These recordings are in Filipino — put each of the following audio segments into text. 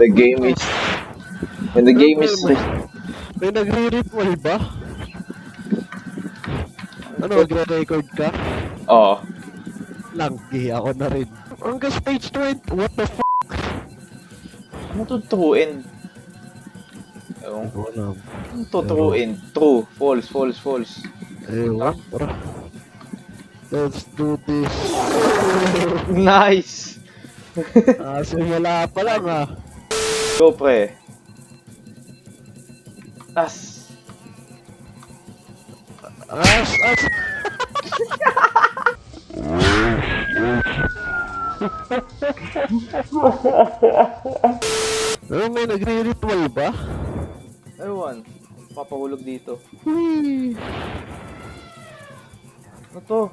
the game is... When the game is... May nagre-ritual ba? Ano, magre-record ka? Oo. Langgi, ako na rin. Hanggang stage 20, what the f***? Ano tuturuin? Ewan ko. Wala. Ano tuturuin? True, false, false, false. Ewan, tara. Let's do this. Nice! Simula pa lang ah. Go, pre. As. As. Ano, may nagre-ritual ba? Ewan. Papahulog dito. Whee! Ano to?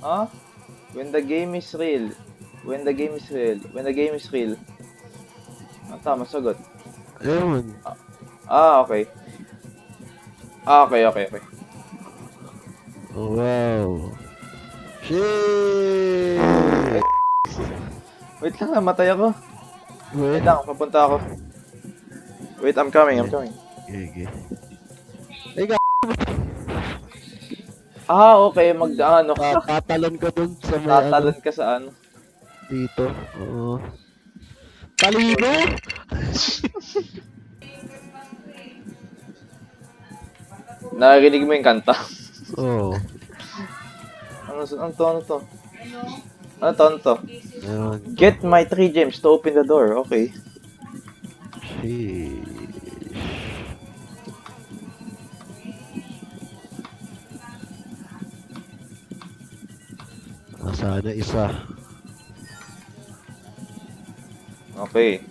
Ha? When the game is real. When the game is real. When the game is real. Ang tama, sagot. Ewan. Okay. Okay. Wow. Shit! Wait lang, namatay ako. Wait Wait. lang, papunta ako. Wait, I'm coming. Gigi. Okay, mag-ano ka. Tatalon ka dun sa may Tatalon ka sa ano. dito. Oo. Talino? Narinig mo yung kanta. Oo. Ano to? Ano to? Ayan. Get my 3 gems to open the door. Okay. Sheesh. Sana isa. Okay.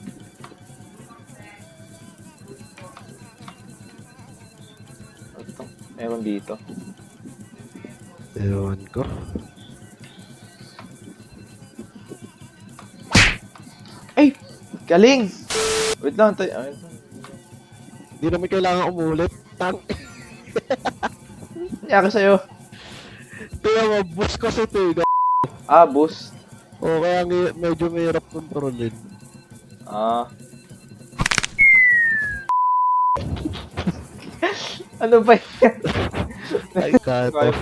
Ito. Meron dito. Ewan ko. Ay! Galing! Wait lang. Hindi naman kailangan umulit. Tang. Nangyari sa'yo. Kaya mabus kasi ito. Boost. O kaya medyo mahirap kontrolin. Ano ba yan? Ay, kato.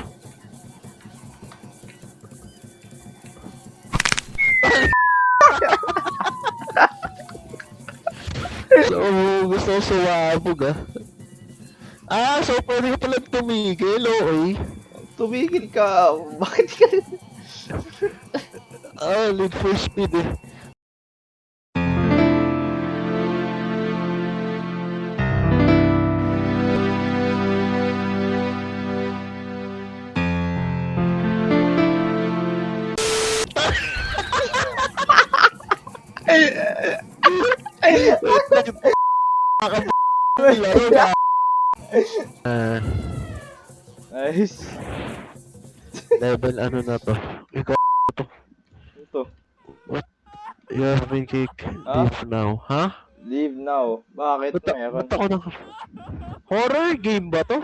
So, gusto ko sumabog ah. So pwede ka palang tumigil, oy. Tumigil ka. Bakit ka? Need for speed Nice. Level ano na to? Ikaw Ito. you have been kicked. Ah? Leave now. Ha? Leave now. Bakit meron? Ba't ako na... Horror game ba to?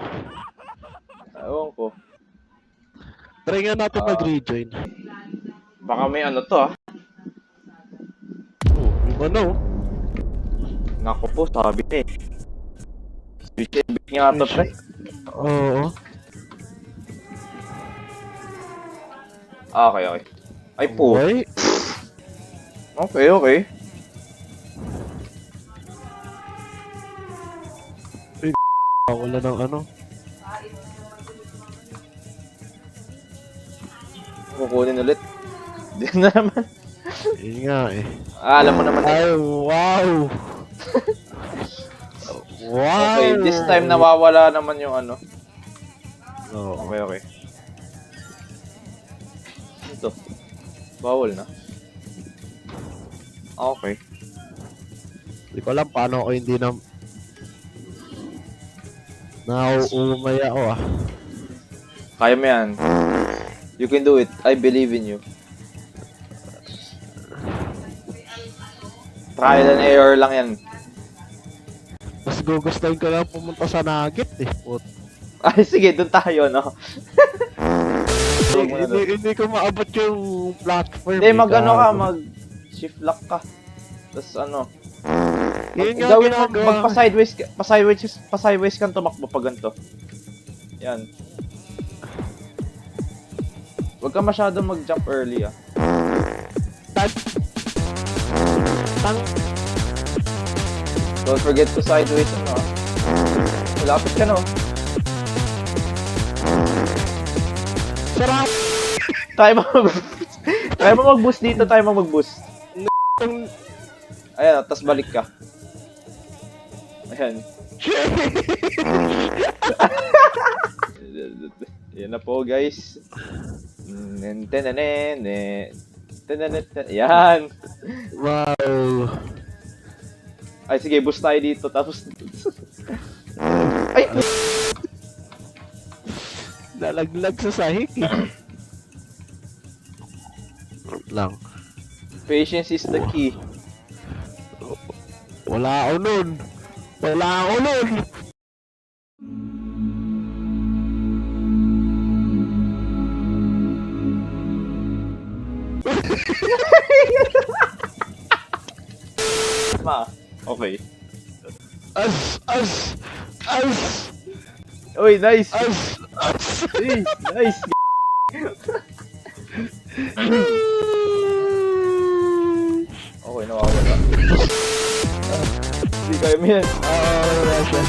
Ewan ko. Try nga natin mag-rejoin. Baka may ano to Iba na Naku po, sabi niya eh. Switch and bake nga to, pre. Oo. Okay. Ay po. Why? Okay. Wala ng ano. Kukunin ulit. Di na naman. Yun nga Alam mo naman eh. Ay, wow! Wow! Okay, this time nawawala naman yung ano. Oo. Okay. Ito. Bawal na. Okay. Hindi ko alam paano ako hindi na... Nauumay ako Kaya mo yan. You can do it. I believe in you. Trial and error lang yan. Mas gugustuhin ko lang pumunta sa Nugget Ay, sige, doon tayo, no? Hindi ko maabot yung platform. Hindi, mag-ano ka, mag-shift lock ka. Tapos ano, Yun nga Gawin mo, ginagawa. pa-sideways kang tumakbo pag ganito. Yan. Huwag ka masyadong mag-jump early ah. Tang. Don't forget to sideways ano ah. Malapit ka no. Sarap. Tayo mo mag-boost dito, tayo mo mag-boost. Ayan, tas balik ka. Ayan. Yan na po guys. Yan. Wow. Ay sige, boost tayo dito tapos ay Nalaglag sa sahig eh. Lang. patience is the key. Wala ako nun. Wala ako nun. Ma, okay. As. Uy, nice. As. Uy, nice. Okay, nawawala. Hindi kayo yan. Wala siya.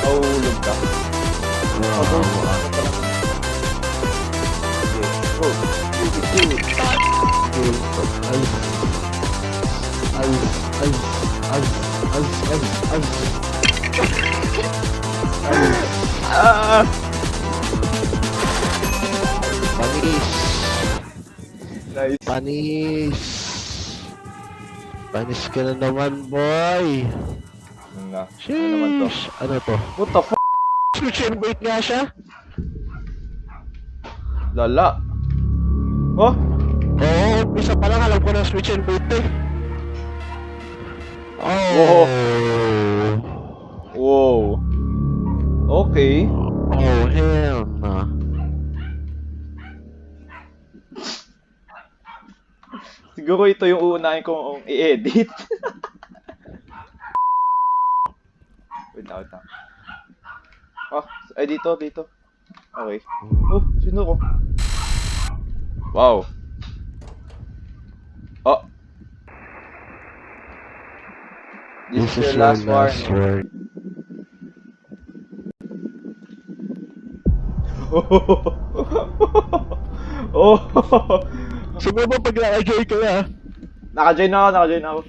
Mahulog ka. Panis. Nice. Panis. Panis ka na naman, boy. Ano na? Ano naman to? Sheesh. Ano to? What the f***? Switch and bait nga siya? Lala. Oh? Oo, isa pa lang alam ko na switch and bait eh. Wow. Oh. Wow. Okay. Oh, hell nah. Siguro ito yung uunahin kong i-edit. Wait lang. Oh, ay dito. Okay. Oh, sino ko? Wow. Oh. This is your last warning. word. Oh. Sabi mo pag naka-joy ka na. Naka-join ako.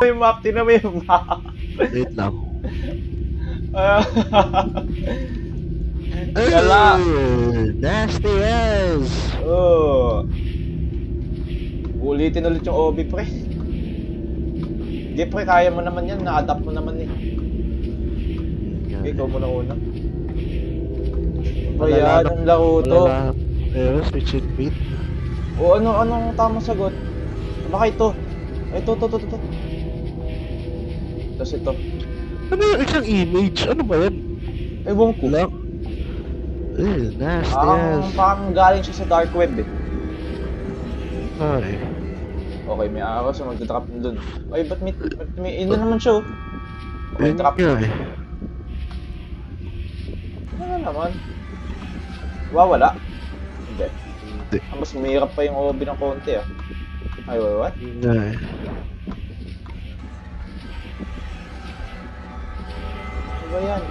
Yung map, tingnan mo yung map. Wait lang. Gala. Nasty ass. Oh. Ulitin ulit yung OB, pre. Sige, pre, kaya mo naman yan. Na-adapt mo naman eh. Okay, ikaw muna una. Pre, yan ang laro to. Pero switch and beat. O anong tamang sagot? Baka ito. Ay, ito. Tapos ito. Ano yung isang image? Ano ba yan? Ewan ko. Lang. Nasty ass. Parang galing siya sa dark web eh. Ay. Okay, may araw so magdadrop na dun. Ay, ba't may ino naman siya oh. Okay, Yun drop. nga eh. Ano na naman? Wala. Hindi. Hindi. Mas mahirap pa yung OB ng konti ah. Ay, what? Yun nga eh. Ano ba yan?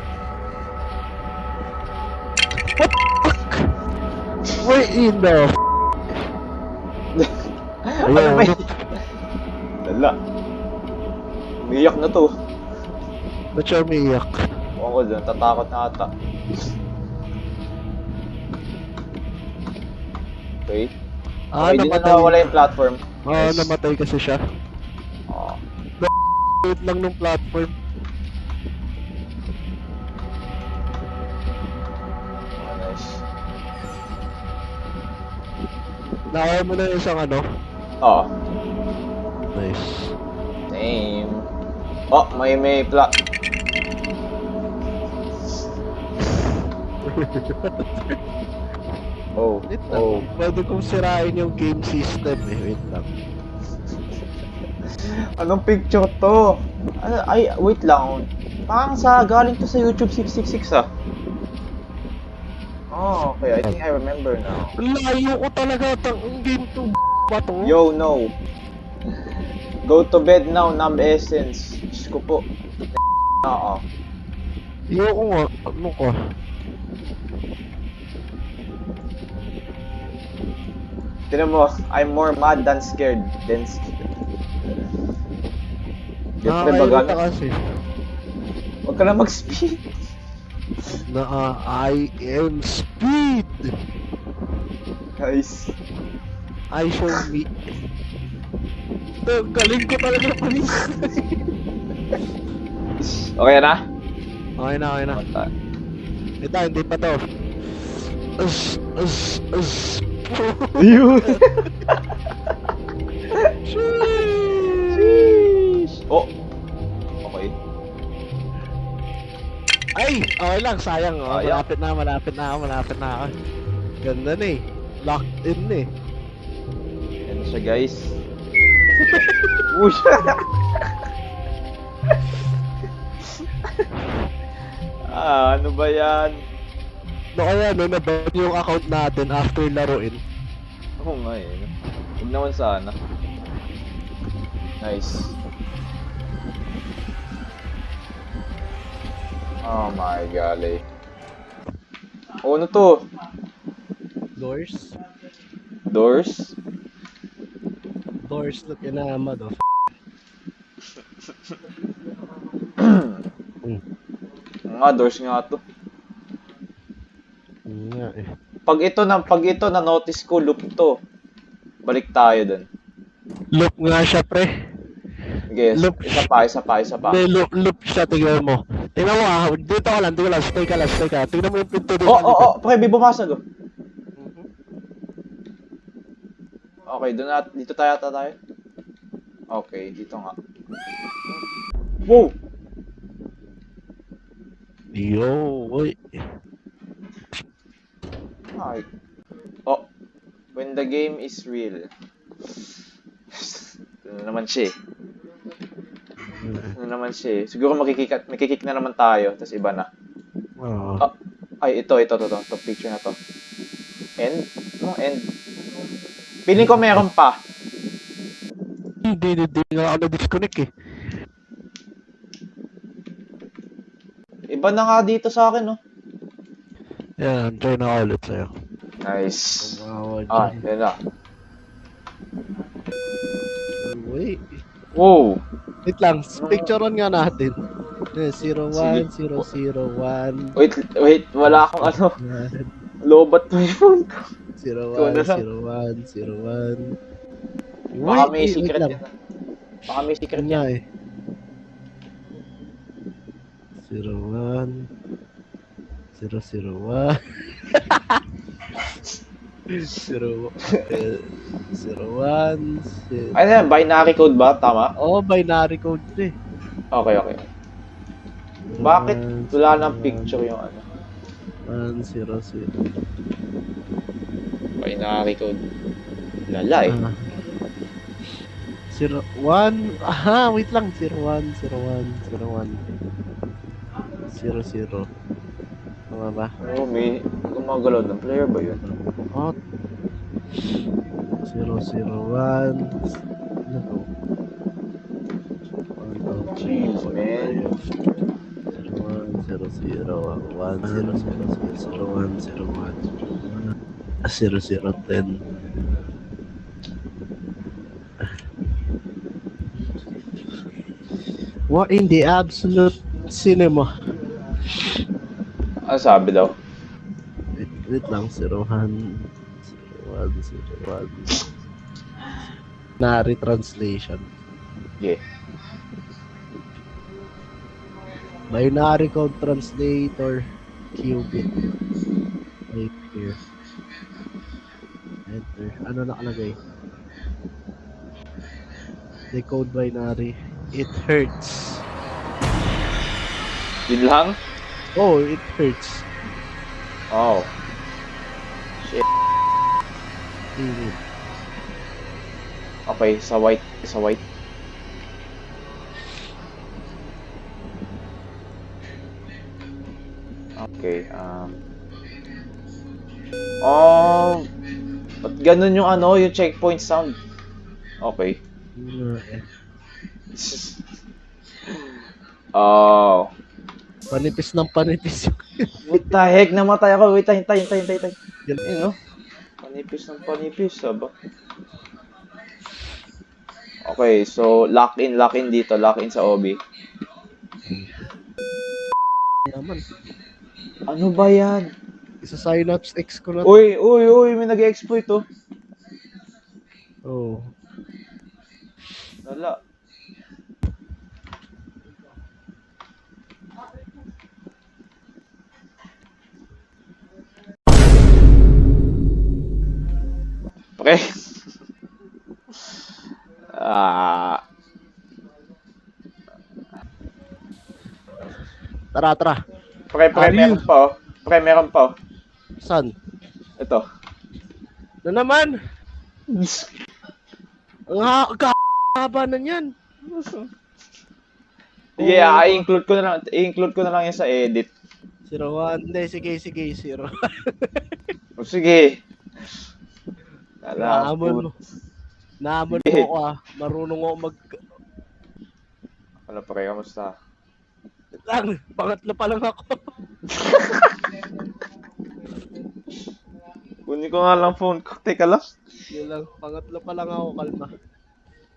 Where in the f***? Ano ba yun? Lala. Umiyak na to. Ba't siya umiiyak? Ewan ko dyan, tatakot na ata. Okay. Okay, di na namatay. nawawala yung platform. Nice. Namatay kasi siya. Oh. Wait lang nung platform. Oh, nice. Nakaya mo na yung isang ano? Oh. Nice. Same. Oh, may plot. Oh, Wait lang. oh. Pwede kong sirain yung game system eh. Wait lang. Anong picture to? Ay, wait lang. Parang galing to sa YouTube 666 ah. Oh, okay. I think I remember now. Layo ko talaga. Ang game to ba to? Yo, no. Go to bed now, Numb Essence. Diyos ko po. Oo. Ayoko nga. Ano ka? Tinan mo, I'm more mad than scared. Nakakairita kasi. Huwag ka na mag-speed. I am speed. Guys. I show me. Galing ko talaga palis. Okay na? Okay na, okay na. Mata. Ito, hindi pa to. Yun. Sheesh. Oh. Okay. Ay! Okay lang, sayang. Oh. Sayang. Malapit na ako. Ganda na eh. Locked in eh. Yan na siya, guys. Uy. Ano ba yan? No, kaya naban yung account natin after laruin. Oo nga eh. Huwag naman sana. Nice. Oh my golly. Oh, ano to? Doors? Doors? Doors na pinamad oh. Nga, doors nga to. Nga eh. Pag ito na notice ko, loop to. Balik tayo dun. Loop nga siya pre. Okay, Loop. isa pa. May loop siya, tingnan mo. Tingnan mo ah, dito ka lang. Stay ka. Tingnan mo yung pinto doon. Oh, pre, may bumasag oh. Okay, dito tayo. Okay, dito nga. Wow! Yo, oy. Ay. Oh, when the game is real. Ano naman siya eh. Siguro makikik na naman tayo, tapos iba na. Oo. Oh, ay, ito, picture na to. End? Anong end? Piling ko meron pa. Hindi nga ako na-disconnect eh. Iba na nga dito sa akin, no? Yan, try na ako ulit sa'yo. Nice. Tumawa Ah, dyan. yun na. Wait. Wow! Wait lang, picturean nga natin. 01, Sige. 001. Wait, wala akong ano. Lobat mo yung phone ko. 01, 01. Baka may Wait secret lang. yan. Baka may secret Yun nga yan. eh. 01 001 01 Ano yan? Binary code ba? Tama? Oh, binary code eh. Okay. Bakit wala nang picture yung ano? 100 Binary code. Lala eh. 01 wait lang 01 00 tama ba? Oh, may gumagalaw ng player ba yun? Oh 001 ano to? Jeez, man. 01 00 0010 What in the absolute cinema? Ano sabi daw? Wait lang, 01 Nari translation. Yeah. Binary code translator qubit. Right here. Enter. Ano nakalagay? Decode binary. It hurts. Yun lang? Oh, it hurts. Oh. Shit. Init. Okay, sa white. Sa white. Okay, Oh, ba't ganun yung ano, yung checkpoint sound? Okay. Oh, Panipis ng panipis yung what the heck? Namatay ako. Wait, hintay. Yan. Ayun, no? Panipis ng panipis, ba? Okay, so lock in dito. Lock in sa OB. naman. Ano ba yan? Isa Synapse X ko na. Uy, may nag-exploit oh. Oh. Wala. Okay. Ah, Tara, tara. pre, Are meron you? pa oh. Pre, meron pa oh. San? Ito. Na naman? Ang haba na niyan. Sige, Oh, i-include ko na lang yan sa edit. 01. Hindi, sige, 0. O sige. Naamon Put. mo. Naamon mo Sige. ako Marunong ako Ano pre, kamusta? lang. Pangatlo pa lang ako. Kunin ko nga lang phone ko. Teka lang. Yun lang. Pangatlo pa lang ako. Kalma.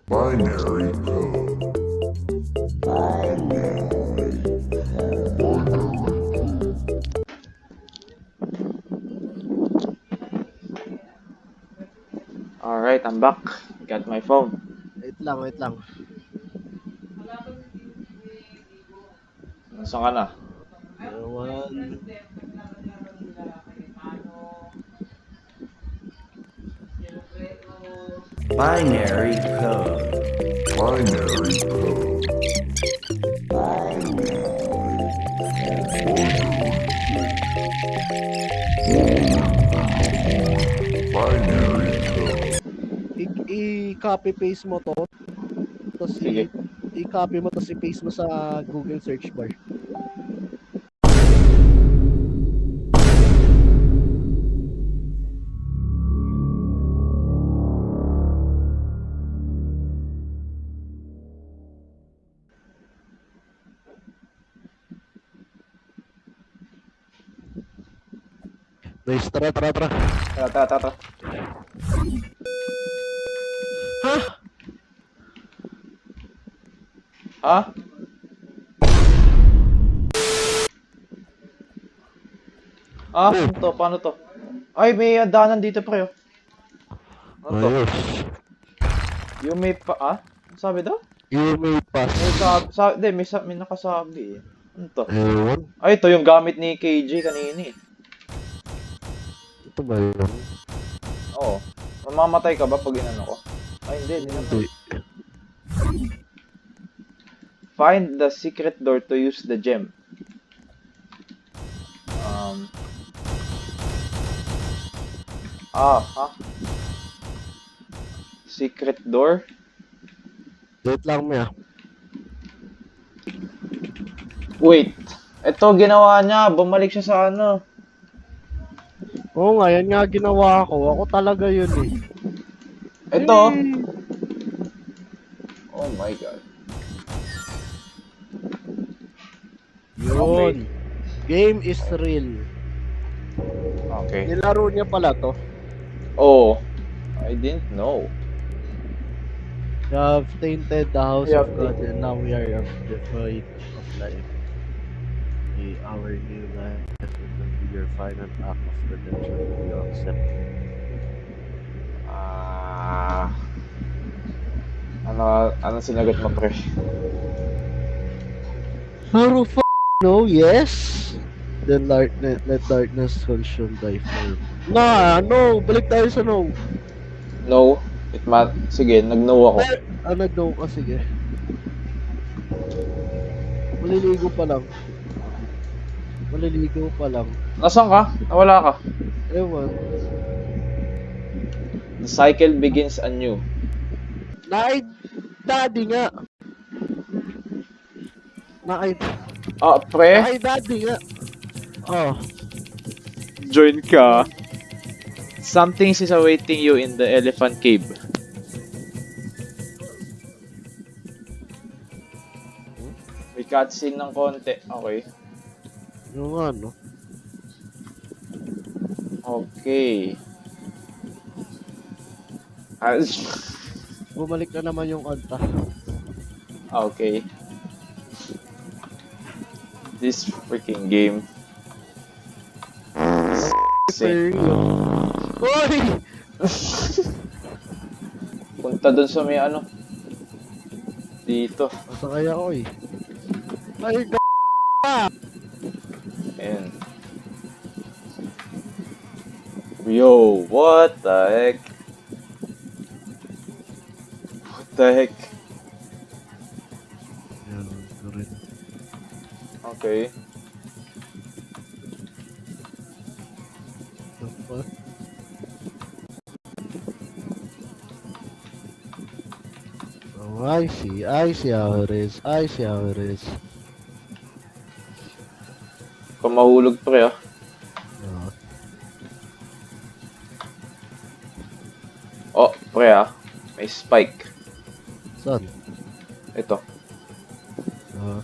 Binary code. Alright, I'm back. Got my phone. Wait lang. Nasaan ka na? 01. Binary code. Binary code. Binary code. I-copy paste mo to. Tapos Sige. i-copy mo tapos i-paste mo sa Google search bar. Nice, tara. Tara. Ha? Ha? Ano to? Paano to? Ay, may daanan dito pre oh. Ano to? Ayos. Yung may Ano sabi daw? You may pass. May nakasabi eh. Ano to? Ewan. Ay, ito yung gamit ni KJ kanina eh. Ito ba yun? Oo. Mamamatay ka ba pag inano ko? Ay, hindi naman. Hindi. Find the secret door to use the gem. Ha? Secret door? Wait lang, Mia. Wait. Ito ginawa niya. Bumalik siya sa ano. Oo nga, yan nga ginawa ko. Ako talaga yun eh. Ito. Oh my god. Yun. Game is real. Okay. Nilaro niya pala to. Oh. I didn't know. You have tainted the house You of have God and now we are devoid of life. May our new life will be your final act of redemption. Will you accept? Ano sinagot mo pre? How no, yes. Then let darkness consume thy form. No, balik tayo sa no. No. Sige, nag-no ako. Nag-no ka, sige. Maliligo pa lang. Nasaan ka? Nawala ka. Ewan. The cycle begins anew. Nakay daddy nga. Nakay, Ah, pre, nakay daddy nga. Oh, join ka. Something is awaiting you in the elephant cave. May cutscene ng konti. Okay. yung ano. Okay. Ah, Bumalik na naman yung kanta. okay. This freaking game. Hoy! Punta dun sa may ano. Dito. Asa kaya ko eh. Ay, Ayan. Yo, what the heck? What the heck? yan, correct. Okay. Oh, I see how it is. I see how it is. Kung mahulog pre ah. Ah, Oh, pre ah. May spike. saan? Ito. Ah,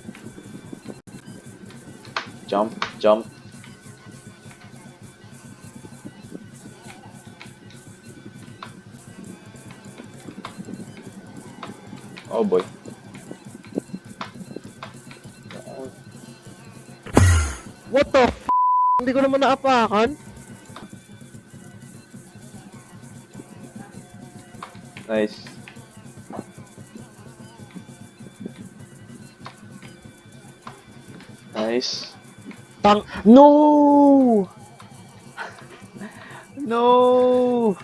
Jump, jump. Oh boy. what the f***? Hindi ko naman naapakan. Nice. Nice. Tang... No! No!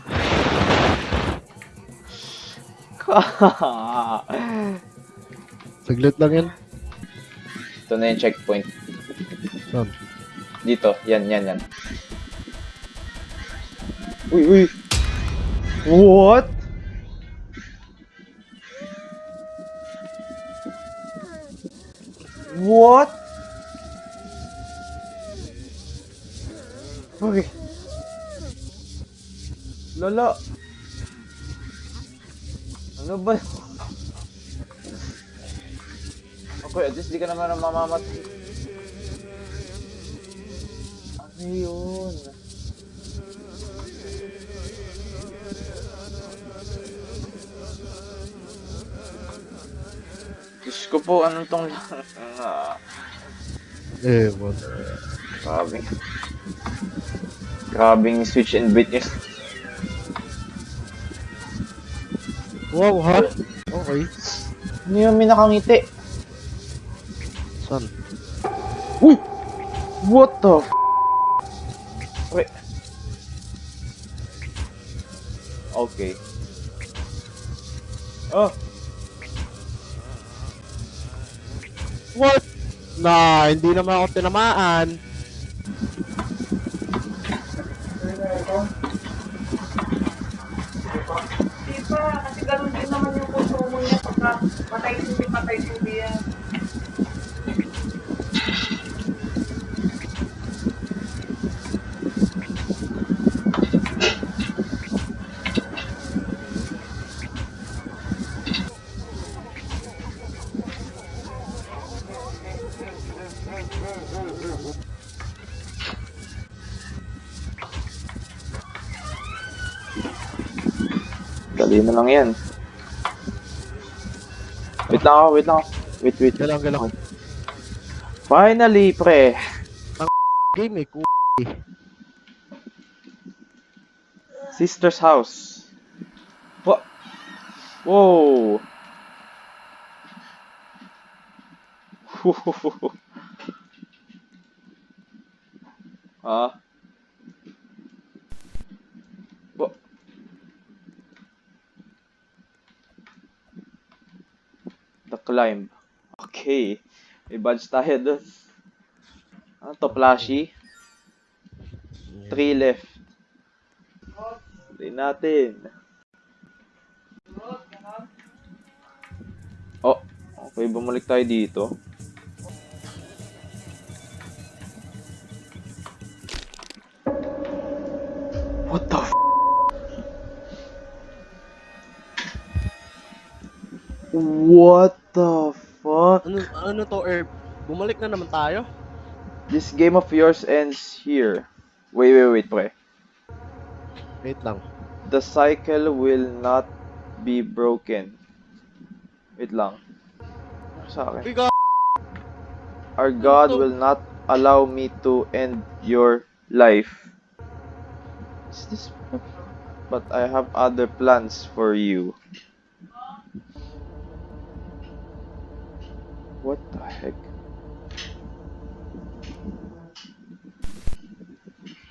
Saglit lang yan. Ito na yung checkpoint. Saan? Dito. Yan, yan, yan. Uy, uy! What? What? Okay. Lala. Ano ba? Okay, at least di ka naman mamamatay. Ano yun? Diyos ko po, anong tong Eh, what? Grabe. Grabing switch and bait niya. Wow, ha? Okay. Ano yung may nakangiti? Saan? Uy! What the f***? Wait. Okay. Oh! What? Nah, hindi naman ako tinamaan. Diba, kasi ganun din naman yung konsumo niya pagka patay-sindi yan. Dali na lang yan. Wait lang ako, wait lang ako. Wait. Galang, galang. Finally, pre! Game eh, Sister's house. What? Whoa! Ah? What? The climb. Okay. May badge tayo dun. Ano to, flashy? 3 left. Play natin. Okay, bumalik tayo dito. What the f? What the fuck? Ano to, Herb? Bumalik na naman tayo? This game of yours ends here. Wait, pre. Wait lang. The cycle will not be broken. Wait lang. Ano sa akin? Uy, ga- Our God will not allow me to end your life. Is this? But I have other plans for you. What the heck?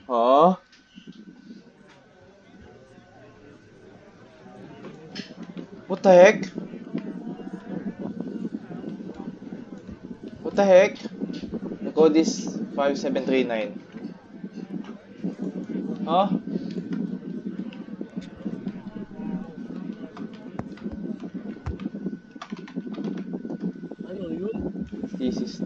Huh? What the heck? What the heck? The code is 5739. Huh? Ano yun? This is...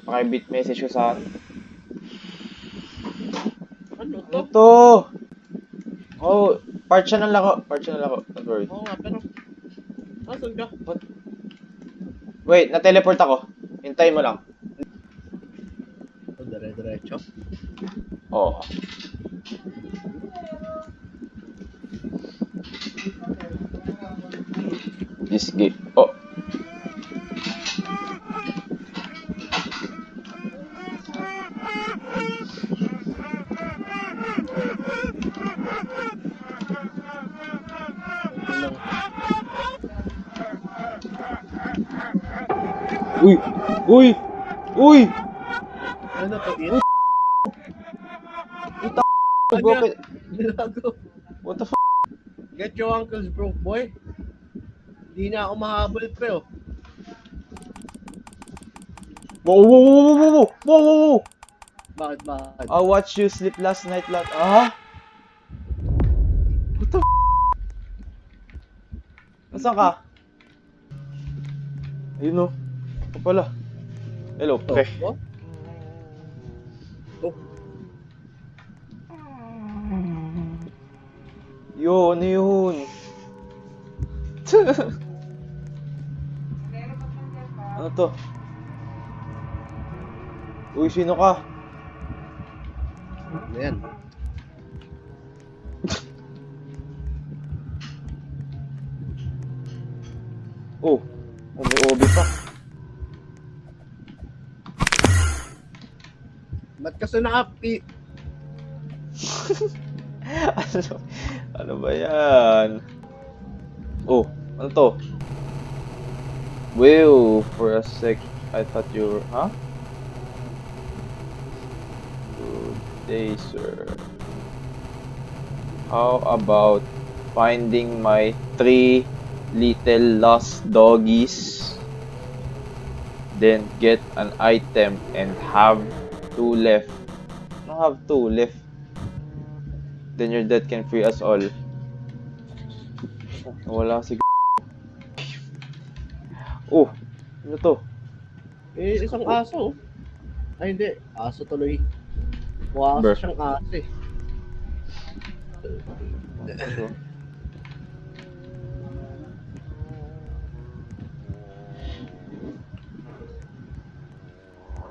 Private message ko sa akin. Ano to? Ano to? Oh, part siya ng lako. Don't worry. Oo nga, pero... Asan ka? Wait, na-teleport ako. Hintayin mo lang. Oh, dire-diretso. Oo. This game. Oh. Ito lang. Uy! Uy! Uy! Ano to, it? Broken. Nilago. What the f***? Get your uncle's broke, boy. Hindi na ako mahabol, pre, oh. Whoa! Bakit? I watched you sleep last night, Ah? What the f***? Nasaan ka? Ayun o. Ito pala. Hello, pre. Oh? Oh, Yo, ano yun? Ano to? Uy, sino ka? ano yan? Oh, may OB pa. Ba't kasi naka-pi... Ano ba yan? Oh, ano to? Wow, for a sec, I thought you were... Huh? Good day, sir. How about finding my 3 little lost doggies? Then get an item and have 2 left. I have 2 left. Then your dad can free us all. Oh, wala si Oh, ano to? Eh, isang aso, oh. Ay, hindi. Aso tuloy. Mukha Ber. kasi siyang aso, eh. Ito.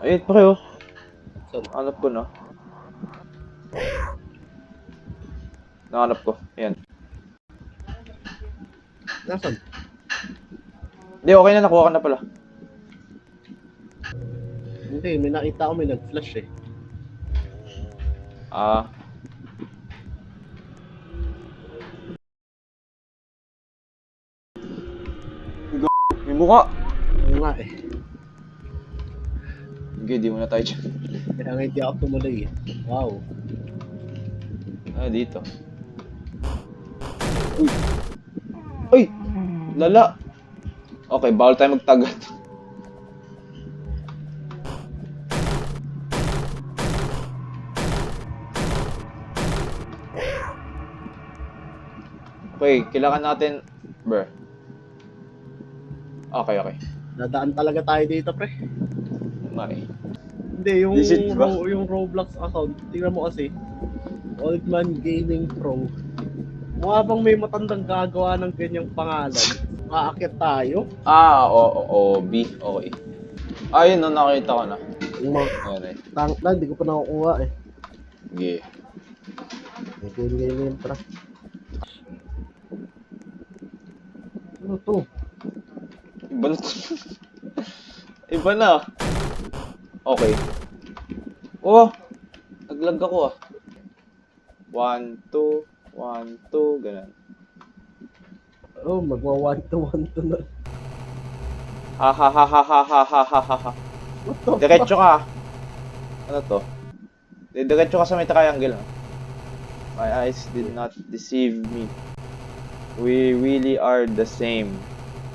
Ayun, pare, oh. Saan? Hanap ko na. Nahanap ko. Ayan. Nasaan? Hindi, okay na. Nakuha ka na pala. Hindi, may nakita ko may nag-flash, eh. Ah. May mukha. Yung nga, eh. Sige, di muna tayo dyan. Kaya nga hindi ako tumuloy, eh. Wow. Ah, dito. Uy! Uy! Lala! Okay, bawal tayo magtagat. Okay, kailangan natin... Bruh. Okay. Dadaan talaga tayo dito, pre. Okay. Hindi, yung, Is it ba? yung Roblox account, tingnan mo kasi, Old Man Gaming Pro. Mukha bang may matandang gagawa ng ganyang pangalan? Aakit tayo? B. Okay. Ayun, no, nakita ko na. Yung mga Ayan eh. tank na, hindi ko pa nakukuha eh. Sige. Game, pre. Ano to? Iba na to. Iba na. Okay. Oh! Naglag ako ah. 1, 2, 1, 2, ganun. Oh, magwa 1 to 1 to na. Ha ha ha ha ha ha ha ha ha ha. What the Diretso ka. Ano to? Diretso ka sa may triangle. No? My eyes did not deceive me. We really are the same.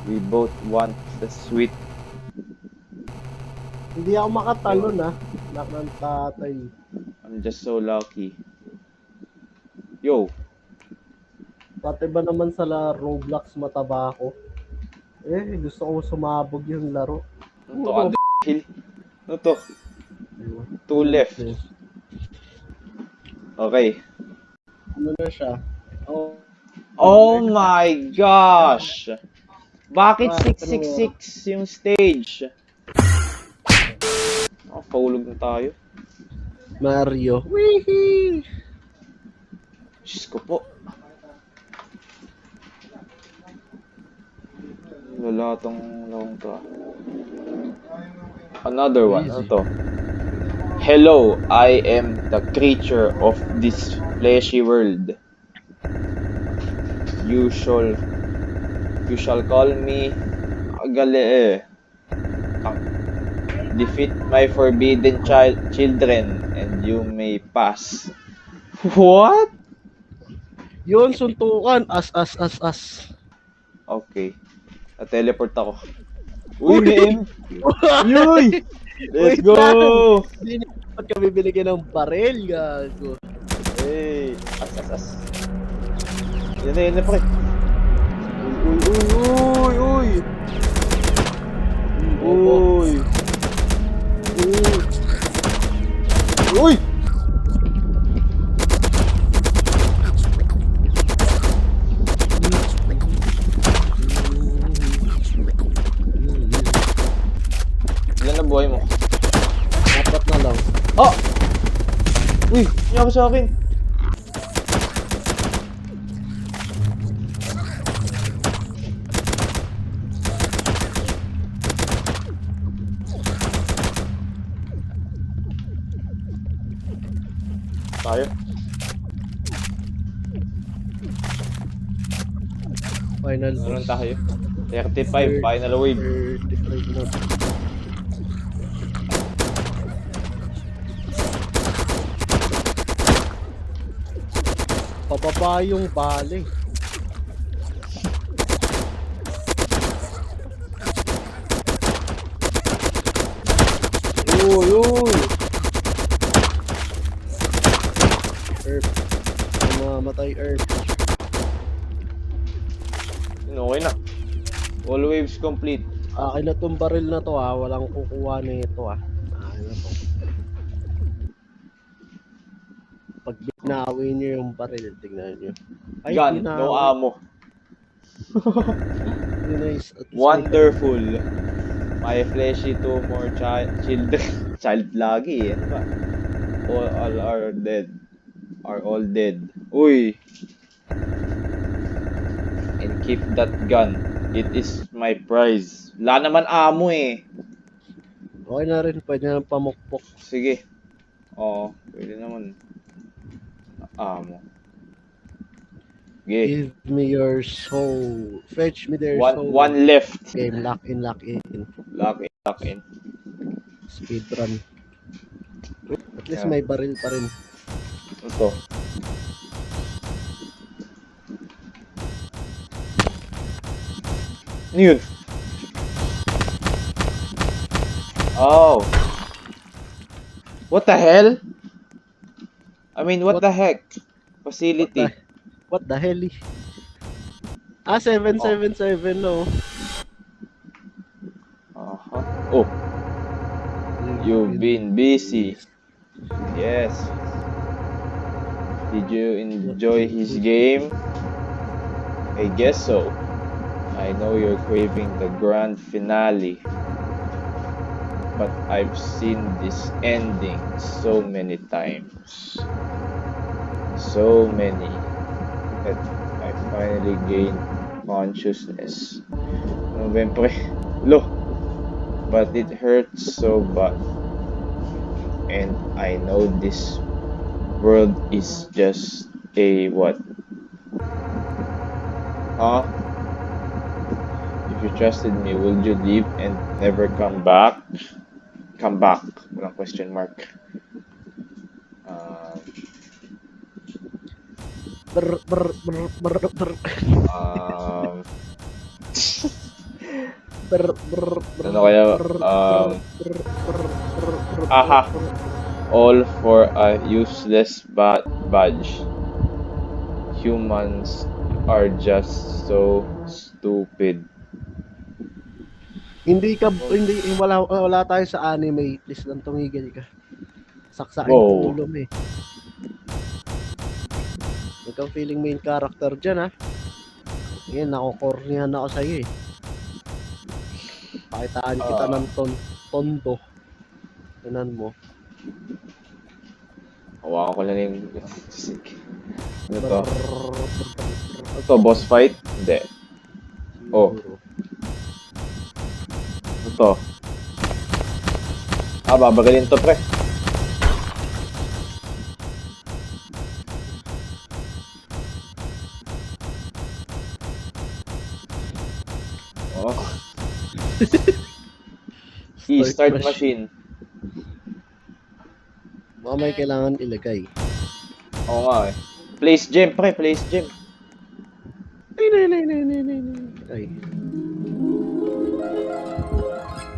We both want the sweet. Hindi ako makatalon ah. Nak ng tatay. I'm just so lucky. Yo. Pati ba naman sa Roblox mataba ako? Eh, gusto ko sumabog yung laro. Ano to ka d***il? Ano to? 2 left. Okay. Ano na siya? Oh, Oh my gosh! Bakit 666 yung stage? Oh, paulog na tayo. Mario. Wee! Diyos ko po. Lala tong lawang to. Another one. Ano to? Hello, I am the creature of this fleshy world. You shall call me Agale. Defeat my forbidden children and you may pass. What? Yun, suntukan. As. Okay. Na-teleport ako. Uy, may Uy! Let's Wait go! lang. Hindi niya ba't kami binigyan ng baril, gago. Hey! As. Yan na, pre. Uy! Uy! Ilan na buhay mo? Dapat na lang. Oh! Uy! Nangyari sa akin! Tayo. Final Meron boss. tayo. 35, final wave. 35 na. Pababa yung bale. Uy! Earth. Mamamatay Earth. Okay na. All waves complete. Akin na tong baril na to ah. Walang kukuha na ito ah. Akin na to. Pag binawi niyo yung baril, tignan niyo. Ay, Gun, binawi. no ammo. Nice. At least Wonderful. My fleshy two more children. Child lagi eh. Ano ba? All are dead. Are all dead. Uy! And keep that gun. It is my prize. Wala naman ammo eh. Okay na rin. Pwede na pamukpok. Sige. Oo, pwede naman. Ammo. Okay. Give me your soul. Fetch me their soul. One left. Game, lock in. Lock in. Speedrun. At least Yeah. may baril pa rin. Ito. Ano yun? Oh. What the hell? I mean, what the heck? Facility. What the hell? Ah, 777 no. Oh, you've been busy. Yes. Did you enjoy his game? I guess so. I know you're craving the grand finale. But I've seen this ending so many times. So many that I finally gained consciousness. Ano ba yun, pre? Lo! But it hurts so bad. And I know this world is just a what? Huh? If you trusted me, would you leave and never come back? Come back. Walang question mark. Um, Brr, brr, brr, brr, brr. um, Brr, brr, brr, Ano kaya, brr, brr, brr, brr, brr, aha. brr. all for a useless badge. Humans are just so stupid. Hindi wala tayo sa anime. Please lang tumigil ka. Saksain Wow. ko ulo mo eh. Huwag kang feeling main character dyan ha. Ngayon, nakukornihan ako sa'yo eh. Pakitaan kita ng tondo. Tinan mo. Hawakan ko lang yung... Sige. Ano to? Ano to? Boss fight? Hindi. Oh. Ano to? Babagalin to, pre. Oh. Start machine. Baka may kailangan ilagay. Oo nga eh. Place gem, pre. Place gem. Ay.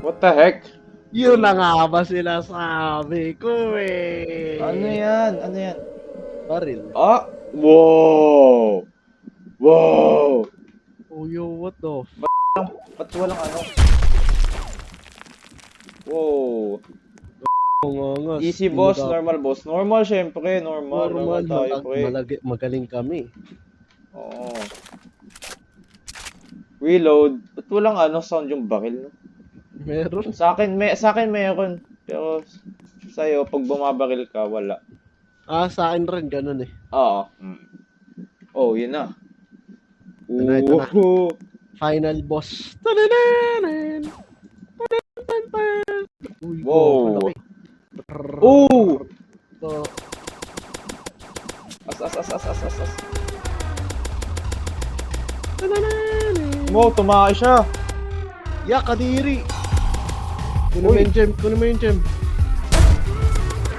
What the heck? Yun na nga ba sila sabi ko eh. Ano yan? Ano yan? Baril. Ah! Wow! Wow! Oh yo, what the Ba't walang ano? Wow! f***? Easy boss, normal boss. Normal syempre, normal tayo, pre. Magaling kami. Oo. Reload. Ba't walang ano sound yung baril, no? Meron. Sa akin meron. Pero sa'yo, pag bumabaril ka, wala. Ah, sa akin rin ganun eh. Oo. Oh, yun na. Ito na, ito na. Ooh. Final boss. Tanananan! Uy, Wow. malaki. Ooh! So, As. tanananan! Wow, tumakay siya. Ya, kadiri! Kunin mo yung gem, kunin mo yung gem.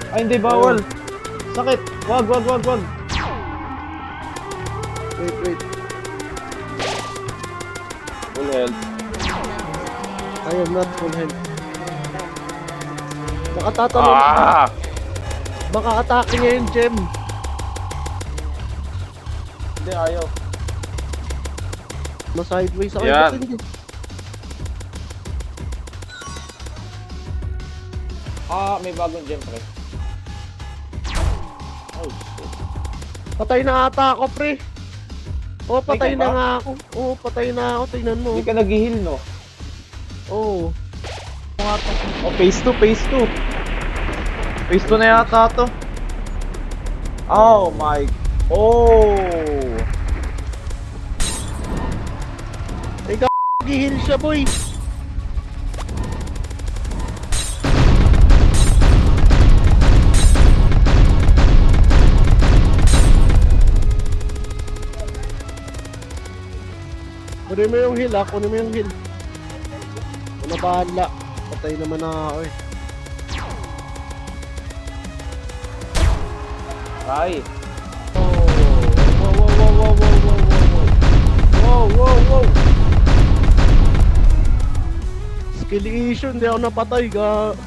Ay, hindi, bawal. Sakit. Wag. Wait. Full health. I am not full health. Baka tatalon. Baka atake niya yung gem. Hindi, ayaw. Ma-sideways ako. Yan. Ba't hindi? May bagong gem, pre. Oh, shit. Patay na ata ako, pre. Oh, patay Ay, ka na ba? nga ako. Oh, patay na ako. Tingnan mo. Hindi ka nag-heal, no? Oh. Oh, phase 2. Phase 2 na yata to. Oh my... Oh! Gihil siya, boy. Kunin mo yung heal, ha? Kunin mo yung heal. Wala bahala. Patay naman na ako, eh. Ay! Wow. Skill issue, hindi ako napatay, ga.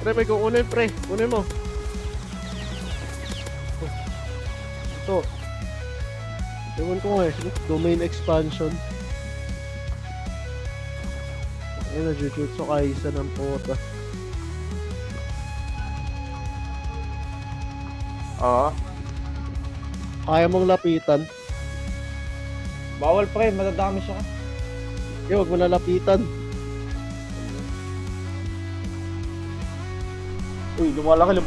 Pre, may kukunin, pre. Kunin mo. Ito. Ewan ko nga domain expansion. Ayun na, Jujutsu Kaisen ng puta. Oo. Kaya mong lapitan. Bawal pre, madadami siya. Huwag mo nalapitan. Uy, lumalaki.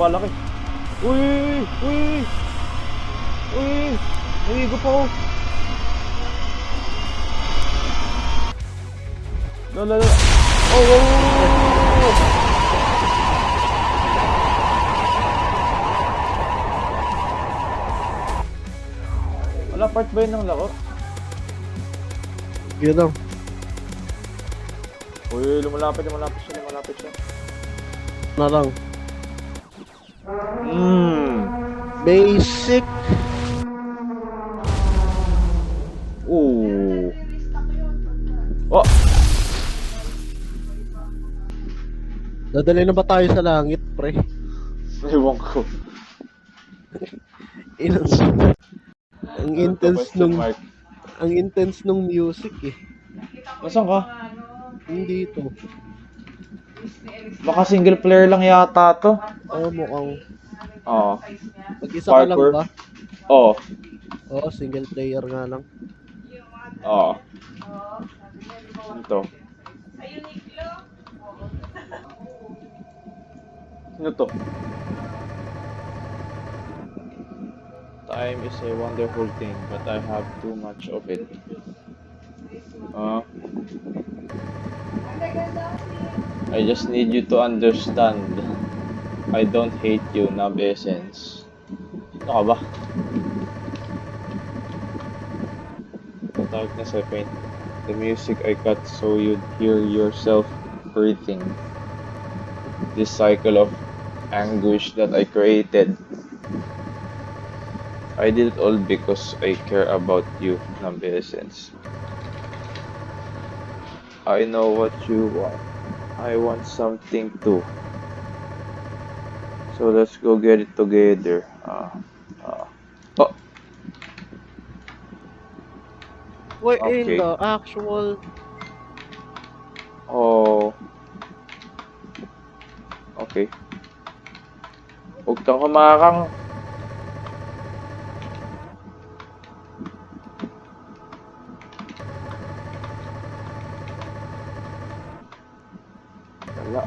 Uy! Naligo pa ako. Lala. Oh! Wala part ba yun ng laro? Yun lang. Uy, lumalapit siya. Na lang. Basic. Ooh. Oh! Dadali na ba tayo sa langit, pre? Ewan ko. Ang intense Question nung mark. ang intense nung music eh. Nasaan ka? Hindi to. Baka single player lang yata to. Oh, mukhang Oo. mag-isa ka lang Parkour. ba? Oo. Oh, single player nga lang. Oo. Ano to? Ano to? Time is a wonderful thing, but I have too much of it. I just need you to understand. I don't hate you, Nab Essence. Ano ka ba? The darkness I paint, the music I cut so you'd hear yourself breathing. This cycle of anguish that I created. I did it all because I care about you, Nab Essence. I know what you want. I want something too. So let's go get it together. Oh. Wait, Okay. in the actual Oh. Okay. Huwag kang kumakang. Wala.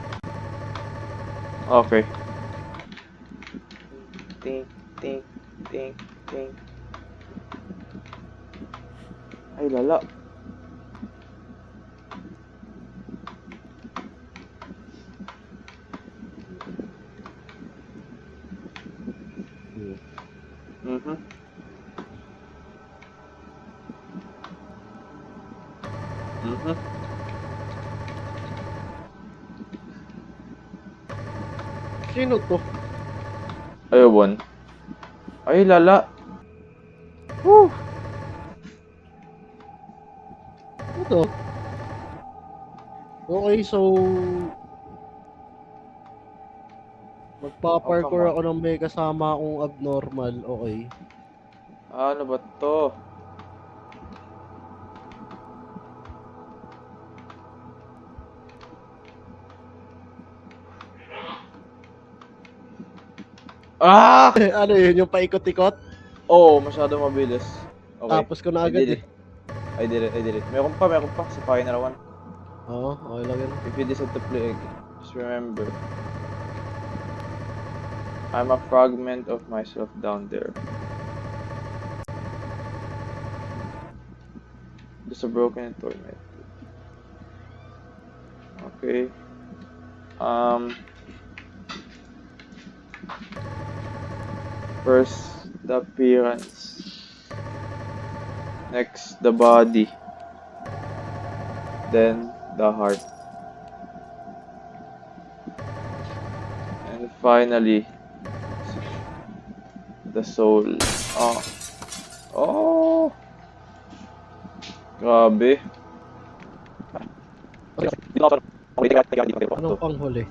Okay. Ting, ting, ting, ting. Ay, lala. Mhm. Mhm. sino to? Ayun. Ay, lala. Woo! Ito. Okay, so magpa-parkour Oh, come on. ako ng may kasama akong abnormal. Okay. Ano ba to? Ah! Ano yun, yung paikot-ikot? Oo, masyado mabilis. Okay. Tapos ko na agad eh. I did it. Meron pa sa final one. Oo, okay lang yun. If you decide to play again, just remember, I'm a fragment of myself down there. Just a broken and tormented. Okay. First, the appearance. Next, the body. Then, the heart. And finally, the soul. Oh! Grabe. Anong panghuli?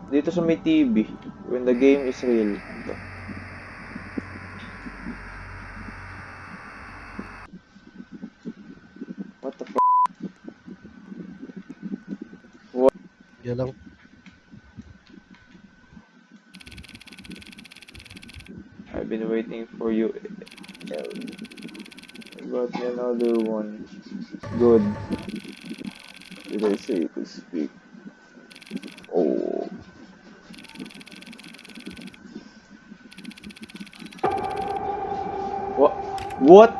Dito sa may TV, when the game is real. Ito. Sige lang. I've been waiting for you. I got me another one. Good. Did I say to speak? Oh. What? What?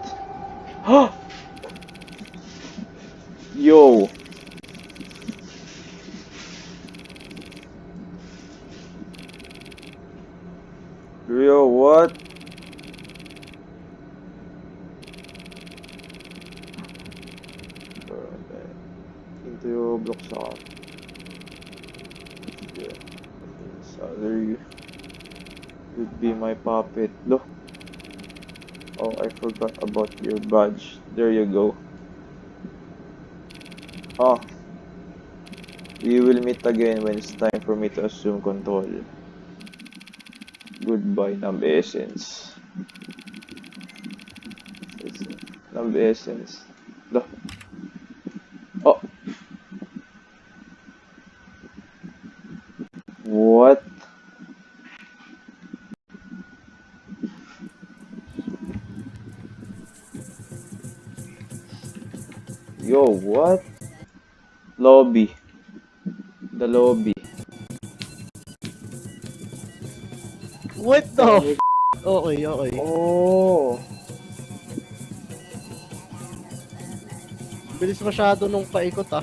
Yo. Yo, what? Into Roblox ako. Yeah. Salary would be my puppet. Look. Oh, I forgot about your badge. There you go. Oh. We will meet again when it's time for me to assume control. Goodbye, Numb Essence. Numb Essence. Look. Oh. What? Yo, what? Lobby. The lobby. What the f***? Okay, okay. Oh. Bilis masyado nung paikot ah.